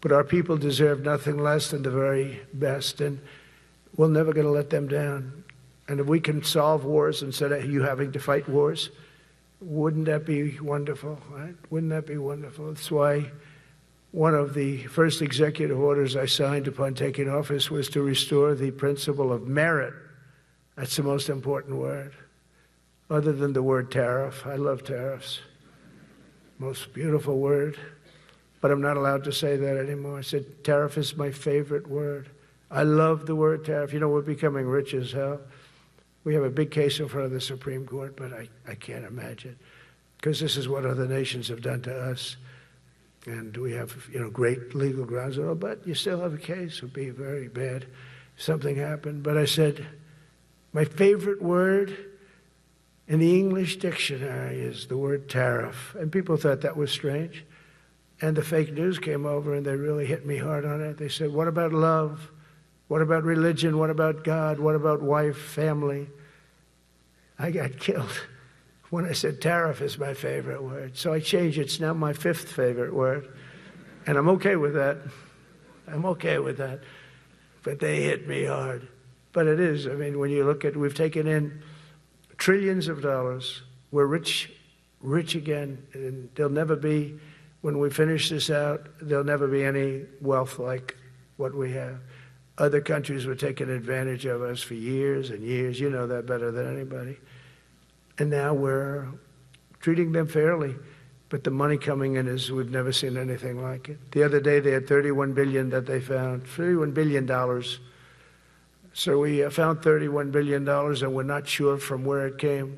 But our people deserve nothing less than the very best, and we're never going to let them down. And if we can solve wars instead of you having to fight wars, wouldn't that be wonderful, right? Wouldn't that be wonderful? That's why one of the first executive orders I signed upon taking office was to restore the principle of merit. That's the most important word, other than the word tariff. I love tariffs. Most beautiful word. But I'm not allowed to say that anymore. I said, tariff is my favorite word. I love the word tariff. You know, we're becoming rich as hell. We have a big case in front of the Supreme Court, but I can't imagine. Because this is what other nations have done to us. And we have, great legal grounds. But you still have a case. It would be very bad if something happened. But I said, my favorite word in the English dictionary is the word tariff. And people thought that was strange. And the fake news came over and they really hit me hard on it. They said, what about love? What about religion? What about God? What about wife, family? I got killed when I said tariff is my favorite word. So I changed it. It's now my fifth favorite word. And I'm okay with that. I'm okay with that. But they hit me hard. But it is. I mean, when you look at, we've taken in trillions of dollars. We're rich again. And there'll never be, when we finish this out, there'll never be any wealth like what we have. Other countries were taking advantage of us for years and years. You know that better than anybody. And now we're treating them fairly. But the money coming in is, we've never seen anything like it. The other day they had $31 billion that they found, $31 billion. So we found $31 billion and we're not sure from where it came.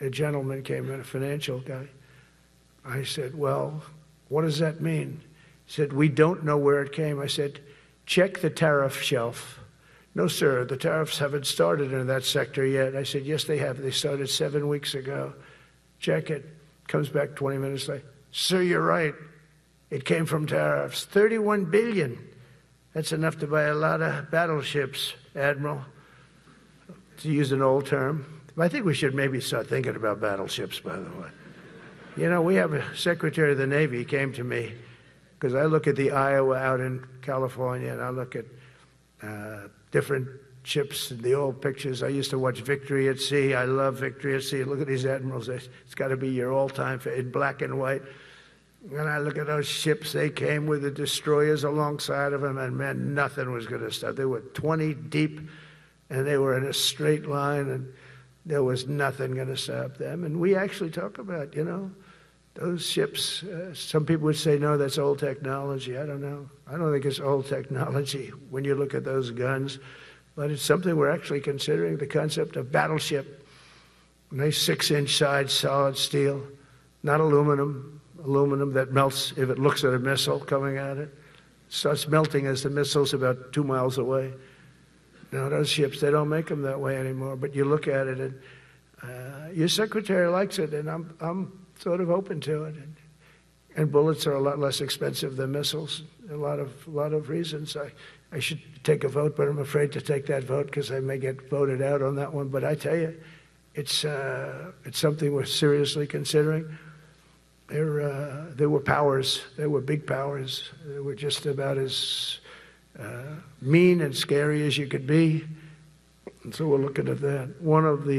A gentleman came in, a financial guy. I said, well, what does that mean? He said, we don't know where it came. I said, check the tariff shelf. No, sir, the tariffs haven't started in that sector yet. I said, yes, they have. They started 7 weeks ago. Check it. Comes back 20 minutes later. Sir, you're right. It came from tariffs. $31 billion. That's enough to buy a lot of battleships, Admiral, to use an old term. I think we should maybe start thinking about battleships, by the way. You know, we have a Secretary of the Navy came to me, because I look at the Iowa out in California, and I look at different ships and the old pictures. I used to watch Victory at Sea. I love Victory at Sea. Look at these admirals. It's got to be your all-time in black and white. And I look at those ships. They came with the destroyers alongside of them, and man, nothing was going to stop. They were 20 deep, and they were in a straight line, and there was nothing going to stop them. And we actually talk about, those ships. Some people would say, no, that's old technology. I don't know. I don't think it's old technology when you look at those guns. But it's something we're actually considering, the concept of battleship. Nice 6-inch sides, solid steel, not aluminum that melts if it looks at a missile coming at it. It starts melting as the missile's about 2 miles away. Now, those ships, they don't make them that way anymore. But you look at it, and your secretary likes it, and I'm sort of open to it. And bullets are a lot less expensive than missiles. A lot of reasons. I should take a vote, but I'm afraid to take that vote because I may get voted out on that one. But I tell you, it's something we're seriously considering. There were powers. There were big powers. They were just about as mean and scary as you could be. And so we're looking at that. One of the